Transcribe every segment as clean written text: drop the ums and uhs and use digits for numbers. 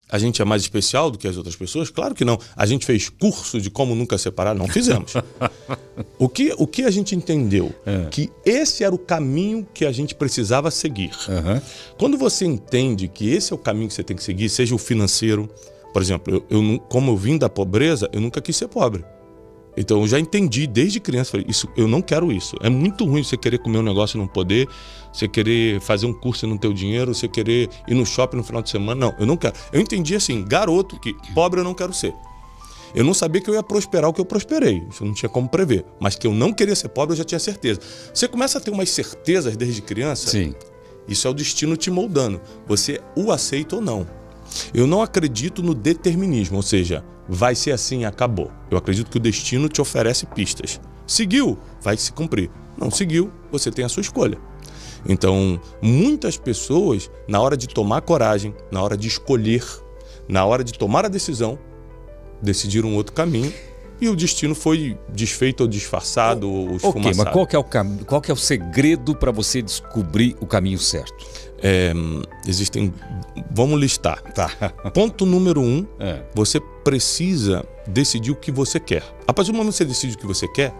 A gente é mais especial do que as outras pessoas? Claro que não. A gente fez curso de como nunca separar? Não fizemos. O que a gente entendeu? Que esse era o caminho que a gente precisava seguir. Quando você entende que esse é o caminho que você tem que seguir, seja o financeiro, por exemplo, como eu vim da pobreza, eu nunca quis ser pobre. Então eu já entendi desde criança, falei, eu não quero isso. É muito ruim você querer comer um negócio e não poder, você querer fazer um curso e não ter o dinheiro, você querer ir no shopping no final de semana. Não, eu não quero. Eu entendi assim, garoto, que pobre eu não quero ser. Eu não sabia que eu ia prosperar o que eu prosperei, isso não tinha como prever. Mas que eu não queria ser pobre, eu já tinha certeza. Você começa a ter umas certezas desde criança, Sim. Isso é o destino te moldando. Você o aceita ou não. Eu não acredito no determinismo, ou seja, vai ser assim, acabou. Eu acredito que o destino te oferece pistas. Seguiu, vai se cumprir. Não seguiu, você tem a sua escolha. Então, muitas pessoas, na hora de tomar coragem, na hora de escolher, na hora de tomar a decisão, decidiram outro caminho e o destino foi desfeito ou disfarçado ou esfumaçado. Ok, mas qual que é o segredo para você descobrir o caminho certo? Existem... Vamos listar. Tá. Ponto número 1, você precisa decidir o que você quer. A partir do momento que você decide o que você quer,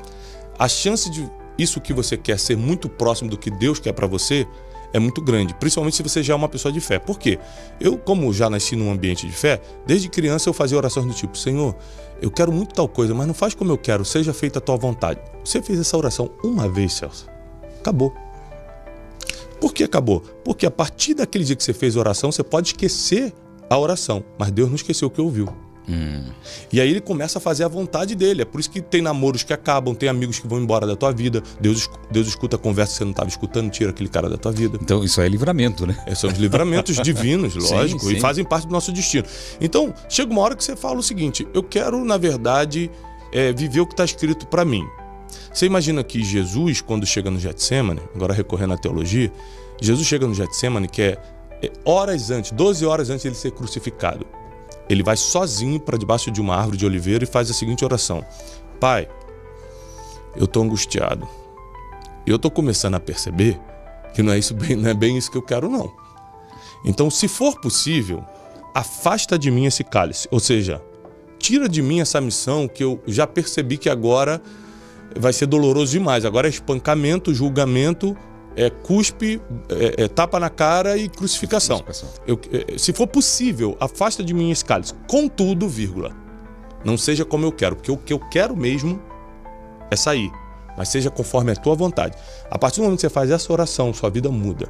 a chance de isso que você quer ser muito próximo do que Deus quer para você é muito grande, principalmente se você já é uma pessoa de fé. Por quê? Eu, como já nasci num ambiente de fé, desde criança eu fazia orações do tipo, Senhor, eu quero muito tal coisa, mas não faz como eu quero, seja feita a tua vontade. Você fez essa oração uma vez, Celso. Acabou. Por que acabou? Porque a partir daquele dia que você fez a oração, você pode esquecer a oração, mas Deus não esqueceu o que ouviu. E aí ele começa a fazer a vontade dele. É por isso que tem namoros que acabam, tem amigos que vão embora da tua vida. Deus escuta a conversa que você não estava escutando, tira aquele cara da tua vida. Então isso aí é livramento, né? São os livramentos divinos, lógico, sim. E fazem parte do nosso destino. Então, chega uma hora que você fala o seguinte, eu quero, na verdade, viver o que está escrito para mim. Você imagina que Jesus, quando chega no Getsêmani, agora recorrendo à teologia, Jesus chega no Getsêmani, que é horas antes, 12 horas antes de ele ser crucificado. Ele vai sozinho para debaixo de uma árvore de oliveira e faz a seguinte oração. Pai, eu estou angustiado. E eu estou começando a perceber que não é bem isso que eu quero, não. Então, se for possível, afasta de mim esse cálice. Ou seja, tira de mim essa missão que eu já percebi que agora vai ser doloroso demais. Agora é espancamento, julgamento, cuspe, tapa na cara e crucificação. Se for possível, afasta de mim esse cálice. Contudo, não seja como eu quero, porque o que eu quero mesmo é sair, mas seja conforme a tua vontade. A partir do momento que você faz essa oração, sua vida muda.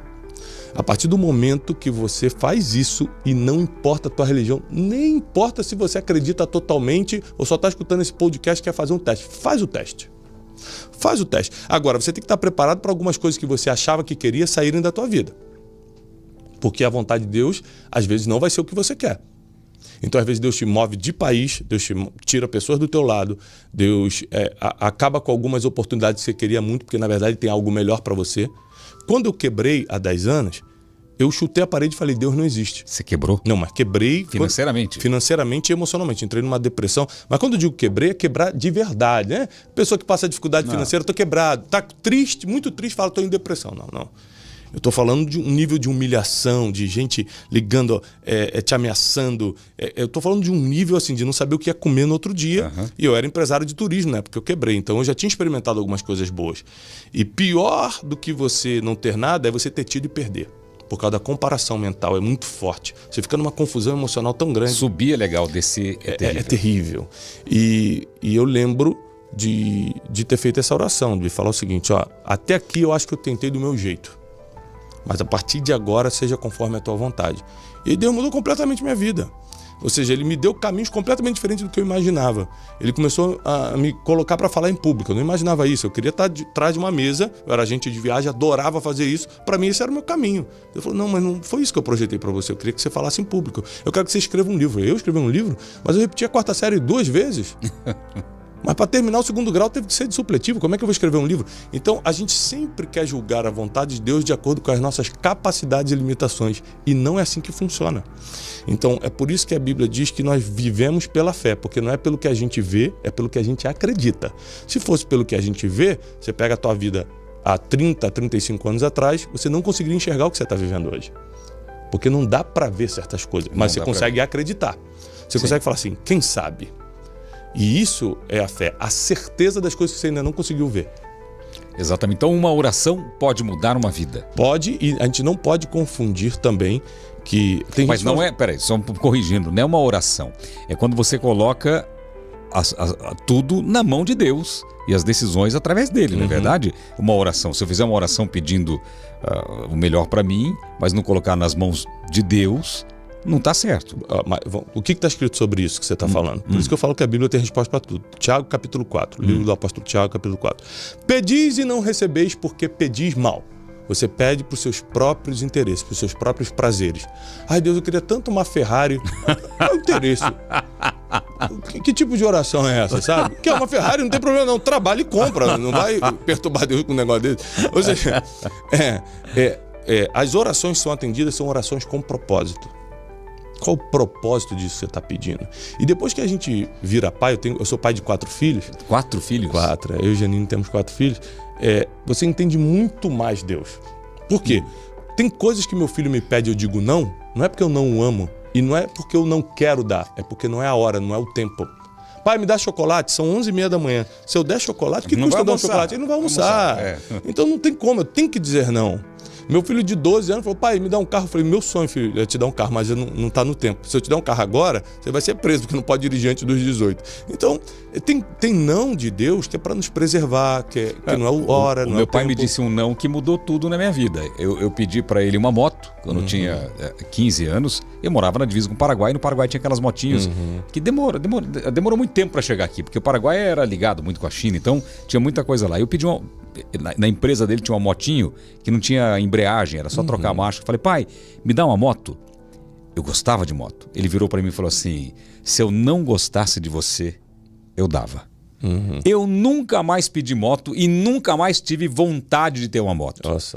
A partir do momento que você faz isso, e não importa a tua religião, nem importa se você acredita totalmente ou só está escutando esse podcast e quer fazer um teste, faz o teste. Faz o teste. Agora, você tem que estar preparado para algumas coisas que você achava que queria saírem da tua vida. Porque a vontade de Deus, às vezes, não vai ser o que você quer. Então, às vezes, Deus te move de país, Deus te tira pessoas do teu lado, Deus acaba com algumas oportunidades que você queria muito, porque, na verdade, tem algo melhor para você. Quando eu quebrei há 10 anos, eu chutei a parede e falei, Deus não existe. Você quebrou? Não, mas quebrei... Financeiramente? Financeiramente e emocionalmente. Entrei numa depressão. Mas quando eu digo quebrei, é quebrar de verdade, né? Pessoa que passa dificuldade financeira, tô quebrado. Tá triste, muito triste, fala, tô em depressão. Não. Eu tô falando de um nível de humilhação, de gente ligando, te ameaçando. Eu tô falando de um nível, assim, de não saber o que ia comer no outro dia. E eu era empresário de turismo, né? Porque eu quebrei. Então eu já tinha experimentado algumas coisas boas. E pior do que você não ter nada é você ter tido e perder. Por causa da comparação mental, é muito forte. Você fica numa confusão emocional tão grande. Subir é legal, descer é terrível. É terrível. E eu lembro de ter feito essa oração, de falar o seguinte, até aqui eu acho que eu tentei do meu jeito. Mas a partir de agora, seja conforme a tua vontade. E Deus mudou completamente minha vida. Ou seja, ele me deu caminhos completamente diferentes do que eu imaginava. Ele começou a me colocar para falar em público. Eu não imaginava isso. Eu queria estar atrás de uma mesa. Eu era agente de viagem, adorava fazer isso. Para mim, esse era o meu caminho. Ele falou, não, mas não foi isso que eu projetei para você. Eu queria que você falasse em público. Eu quero que você escreva um livro. Eu escrevi um livro, mas eu repeti a 4ª série 2 vezes. Mas para terminar o 2º grau teve que ser de supletivo. Como é que eu vou escrever um livro? Então, a gente sempre quer julgar a vontade de Deus de acordo com as nossas capacidades e limitações. E não é assim que funciona. Então, é por isso que a Bíblia diz que nós vivemos pela fé. Porque não é pelo que a gente vê, é pelo que a gente acredita. Se fosse pelo que a gente vê, você pega a tua vida há 30, 35 anos atrás, você não conseguiria enxergar o que você está vivendo hoje. Porque não dá para ver certas coisas, mas você consegue acreditar. Você consegue falar assim, quem sabe? E isso é a fé, a certeza das coisas que você ainda não conseguiu ver. Exatamente. Então uma oração pode mudar uma vida. Pode, e a gente não pode confundir também que... Mas não é, peraí, só corrigindo, não é uma oração. É quando você coloca tudo na mão de Deus e as decisões através dele, não é verdade? Uma oração, se eu fizer uma oração pedindo o melhor para mim, mas não colocar nas mãos de Deus, não está certo. O que está escrito sobre isso que você está falando? Por isso que eu falo que a Bíblia tem resposta para tudo. Tiago capítulo 4, livro do apóstolo Tiago capítulo 4. Pedis e não recebeis porque pedis mal. Você pede para os seus próprios interesses, para os seus próprios prazeres. Ai Deus, eu queria tanto uma Ferrari. Qual é o interesse? Que tipo de oração é essa, sabe? Que é uma Ferrari, não tem problema não. Trabalha e compra, não vai perturbar Deus com um negócio desse. Ou seja, as orações que são atendidas são orações com propósito. Qual o propósito disso que você está pedindo? E depois que a gente vira pai, eu sou pai de 4 filhos. 4 filhos? 4. Eu e o Janine temos 4 filhos. Você entende muito mais Deus. Por quê? Tem coisas que meu filho me pede e eu digo não é porque eu não o amo. E não é porque eu não quero dar. É porque não é a hora, não é o tempo. Pai, me dá chocolate, são 11h30 da manhã. Se eu der chocolate, o que custa dar um chocolate? Ele não vai almoçar. Então não tem como, eu tenho que dizer não. Meu filho de 12 anos falou, pai, me dá um carro. Eu falei, meu sonho, filho, é te dar um carro, mas não tá no tempo. Se eu te der um carro agora, você vai ser preso, porque não pode dirigir antes dos 18. Então, tem não de Deus que é para nos preservar, que não é o hora, não é o meu pai tempo. me disse um não que mudou tudo na minha vida. Eu pedi para ele uma moto, quando eu tinha 15 anos. Eu morava na divisa com o Paraguai, e no Paraguai tinha aquelas motinhos que demorou muito tempo para chegar aqui, porque o Paraguai era ligado muito com a China, então tinha muita coisa lá. Eu pedi na empresa dele tinha uma motinho que não tinha embreagem, era só trocar a marcha. Eu falei, pai, me dá uma moto. Eu gostava de moto. Ele virou para mim e falou assim, se eu não gostasse de você, eu dava. Eu nunca mais pedi moto e nunca mais tive vontade de ter uma moto. Nossa.